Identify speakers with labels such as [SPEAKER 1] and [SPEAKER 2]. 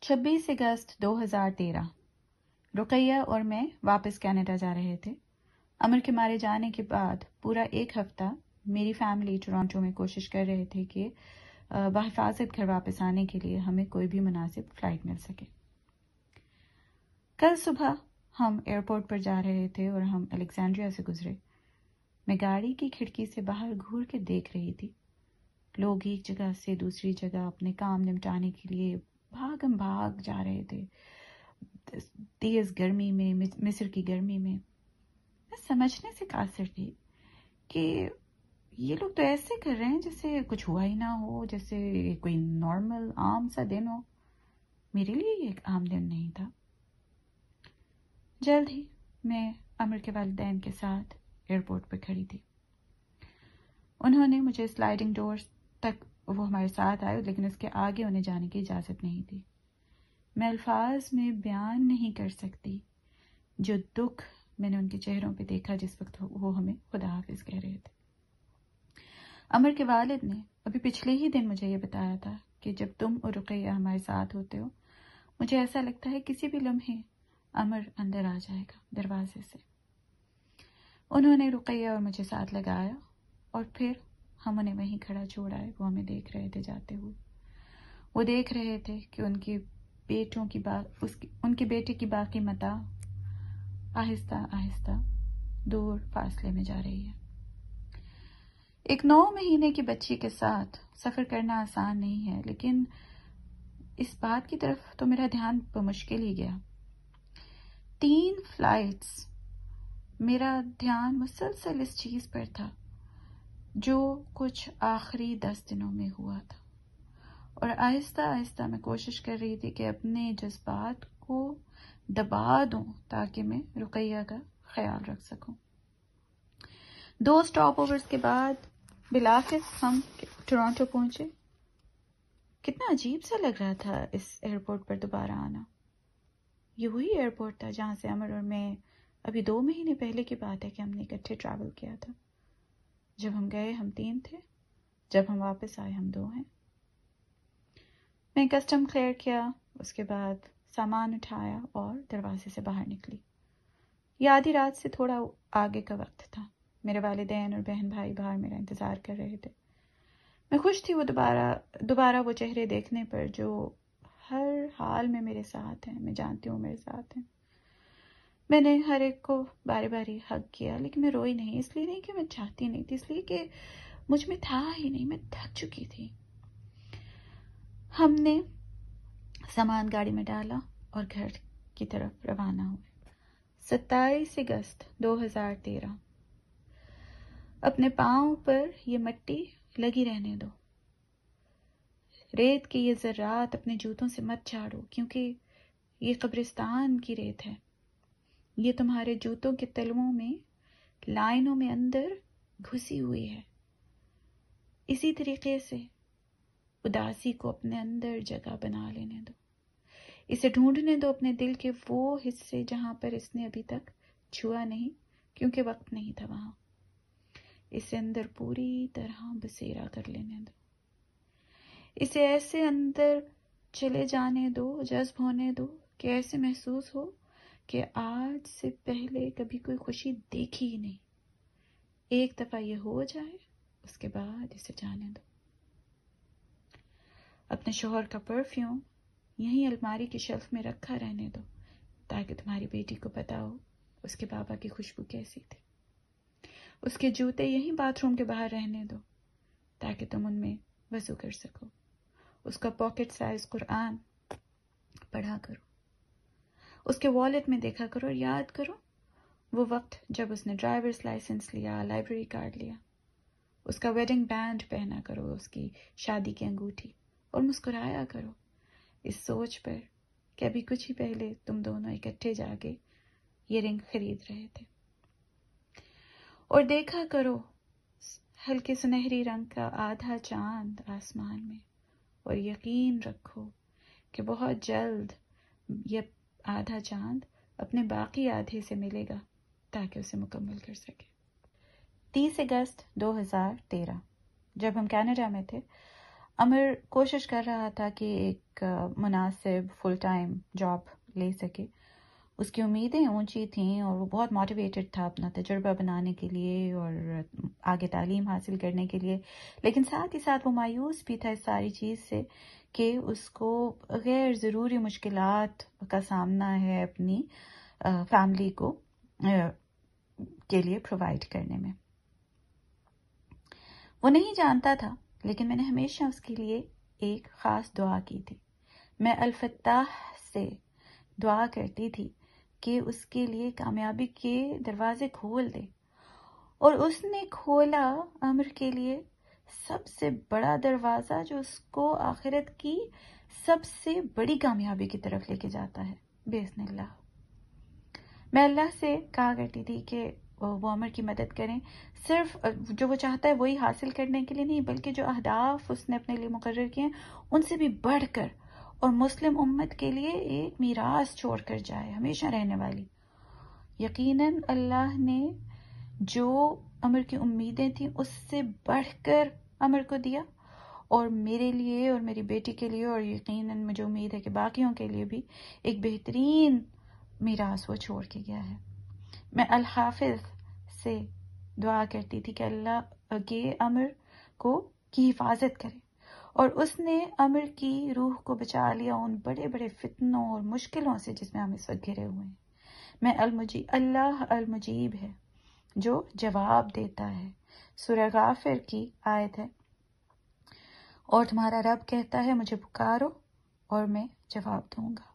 [SPEAKER 1] 26 اگست 2013 رقیہ اور میں واپس کینیڈا جا رہے تھے۔ امر کے مارے جانے کے بعد پورا ایک ہفتہ میری فیملی ٹورانٹو میں کوشش کر رہے تھے کہ بحفاظت گھر واپس آنے کے لیے ہمیں کوئی بھی مناسب فلائٹ مل سکے۔ کل صبح ہم ایئرپورٹ پر جا رہے تھے اور ہم الیگزینڈریا سے گزرے۔ میں گاڑی کی کھڑکی سے باہر گھور کے دیکھ رہی تھی۔ لوگ ایک جگہ سے دوسری جگہ اپنے کام نمٹانے کے لیے بھاگم بھاگ جا رہے تھے، تیز گرمی میں، مصر کی گرمی میں سمجھنے سے قاصر تھی کہ یہ لوگ تو ایسے کر رہے ہیں جیسے کچھ ہوا ہی نہ ہو، جیسے کوئی نارمل عام سا دن ہو۔ میرے لیے یہ ایک عام دن نہیں تھا۔ جلد ہی میں امر کے والدین کے ساتھ ایئرپورٹ پر کھڑی تھی۔ انہوں نے مجھے سلائڈنگ ڈورز تک وہ ہمارے ساتھ آئے، لیکن اس کے آگے انہیں جانے کی اجازت نہیں تھی۔ میں الفاظ میں بیان نہیں کر سکتی جو دکھ میں نے ان کے چہروں پہ دیکھا جس وقت وہ ہمیں خدا حافظ کہہ رہے تھے۔ امر کے والد نے ابھی پچھلے ہی دن مجھے یہ بتایا تھا کہ جب تم اور رقیہ ہمارے ساتھ ہوتے ہو، مجھے ایسا لگتا ہے کسی بھی لمحے امر اندر آ جائے گا دروازے سے۔ انہوں نے رقیہ اور مجھے ساتھ لگایا اور پھر ہم انہیں وہیں کھڑا چھوڑ آئے۔ وہ ہمیں دیکھ رہے تھے جاتے ہوئے۔ وہ دیکھ رہے تھے کہ ان کے بیٹے کی باقی متاع آہستہ آہستہ دور فاصلے میں جا رہی ہے۔ ایک 9 مہینے کی بچی کے ساتھ سفر کرنا آسان نہیں ہے، لیکن اس بات کی طرف تو میرا دھیان بمشکل ہی گیا۔ 3 فلائٹس، میرا دھیان مسلسل اس چیز پر تھا جو کچھ آخری 10 دنوں میں ہوا تھا، اور آہستہ آہستہ میں کوشش کر رہی تھی کہ اپنے جذبات کو دبا دوں تاکہ میں رقیہ کا خیال رکھ سکوں۔ 2 اسٹاپ اوورز کے بعد بالآخر ہم ٹورانٹو پہنچے۔ کتنا عجیب سا لگ رہا تھا اس ایئرپورٹ پر دوبارہ آنا۔ یہ وہی ایئرپورٹ تھا جہاں سے امر اور میں ابھی 2 مہینے پہلے کی بات ہے کہ ہم نے اکٹھے ٹریول کیا تھا۔ جب ہم گئے ہم 3 تھے، جب ہم واپس آئے ہم 2 ہیں۔ میں کسٹم کلیئر کیا، اس کے بعد سامان اٹھایا اور دروازے سے باہر نکلی۔ یہ آدھی رات سے تھوڑا آگے کا وقت تھا۔ میرے والدین اور بہن بھائی باہر میرا انتظار کر رہے تھے۔ میں خوش تھی وہ دوبارہ وہ چہرے دیکھنے پر جو ہر حال میں میرے ساتھ ہیں۔ میں جانتی ہوں میرے ساتھ ہیں۔ میں نے ہر ایک کو باری باری ہگ کیا، لیکن میں روئی نہیں، اس لیے نہیں کہ میں چاہتی نہیں تھی، اس لیے کہ مجھ میں تھا ہی نہیں، میں تھک چکی تھی۔ ہم نے سامان گاڑی میں ڈالا اور گھر کی طرف روانہ ہوئے۔ 27 اگست 2013 اپنے پاؤں پر یہ مٹی لگی رہنے دو۔ ریت کے یہ ذرات اپنے جوتوں سے مت جھاڑو، کیونکہ یہ قبرستان کی ریت ہے۔ یہ تمہارے جوتوں کے تلووں میں لائنوں میں اندر گھسی ہوئی ہے۔ اسی طریقے سے اداسی کو اپنے اندر جگہ بنا لینے دو۔ اسے ڈھونڈنے دو اپنے دل کے وہ حصے جہاں پر اس نے ابھی تک چھوا نہیں، کیونکہ وقت نہیں تھا وہاں۔ اسے اندر پوری طرح بسیرا کر لینے دو۔ اسے ایسے اندر چلے جانے دو، جذب ہونے دو کہ ایسے محسوس ہو کہ آج سے پہلے کبھی کوئی خوشی دیکھی ہی نہیں۔ ایک دفعہ یہ ہو جائے، اس کے بعد اسے جانے دو۔ اپنے شوہر کا پرفیوم یہیں الماری کی شیلف میں رکھا رہنے دو تاکہ تمہاری بیٹی کو پتا ہو اس کے بابا کی خوشبو کیسی تھی۔ اس کے جوتے یہیں باتھ روم کے باہر رہنے دو تاکہ تم ان میں وضو کر سکو۔ اس کا پاکٹ سائز قرآن پڑھا کرو۔ اس کے والیٹ میں دیکھا کرو اور یاد کرو وہ وقت جب اس نے ڈرائیورز لائسنس لیا، لائبریری کارڈ لیا۔ اس کا ویڈنگ بینڈ پہنا کرو، اس کی شادی کی انگوٹھی، اور مسکرایا کرو اس سوچ پر کہ ابھی کچھ ہی پہلے تم دونوں اکٹھے جا کے یہ رنگ خرید رہے تھے۔ اور دیکھا کرو ہلکے سنہری رنگ کا آدھا چاند آسمان میں، اور یقین رکھو کہ بہت جلد یہ آدھا چاند اپنے باقی آدھے سے ملے گا تاکہ اسے مکمل کر سکے۔ 30 اگست 2013 جب ہم کینیڈا میں تھے، عمر کوشش کر رہا تھا کہ ایک مناسب فل ٹائم جاب لے سکے. اس کی امیدیں اونچی تھیں اور وہ بہت موٹیویٹڈ تھا اپنا تجربہ بنانے کے لیے اور آگے تعلیم حاصل کرنے کے لیے، لیکن ساتھ ہی ساتھ وہ مایوس بھی تھا اس ساری چیز سے کہ اس کو غیر ضروری مشکلات کا سامنا ہے اپنی فیملی کو کے لیے پرووائڈ کرنے میں. وہ نہیں جانتا تھا، لیکن میں نے ہمیشہ اس کے لیے ایک خاص دعا کی تھی. میں الفتاح سے دعا کرتی تھی کہ اس کے لیے کامیابی کے دروازے کھول دے، اور اس نے کھولا عمر کے لیے سب سے بڑا دروازہ جو اس کو آخرت کی سب سے بڑی کامیابی کی طرف لے کے جاتا ہے باذن اللہ. میں اللہ سے کہا کرتی تھی کہ وہ عمر کی مدد کریں، صرف جو وہ چاہتا ہے وہی حاصل کرنے کے لیے نہیں، بلکہ جو اہداف اس نے اپنے لیے مقرر کیے ہیں ان سے بھی بڑھ کر، اور مسلم امت کے لیے ایک میراث چھوڑ کر جائے ہمیشہ رہنے والی. یقیناً اللہ نے جو عمر کی امیدیں تھیں اس سے بڑھ کر عمر کو دیا، اور میرے لیے اور میری بیٹی کے لیے، اور یقیناً مجھے امید ہے کہ باقیوں کے لیے بھی ایک بہترین میراث وہ چھوڑ کے گیا ہے. میں الحافظ سے دعا کرتی تھی کہ اللہ کے عمر کی حفاظت کرے، اور اس نے عمر کی روح کو بچا لیا ان بڑے بڑے فتنوں اور مشکلوں سے جس میں ہم اس وقت گھرے ہوئے ہیں. میں اللہ المجیب ہے جو جواب دیتا ہے. سورہ غافر کی آیت ہے، اور تمہارا رب کہتا ہے مجھے پکارو اور میں جواب دوں گا.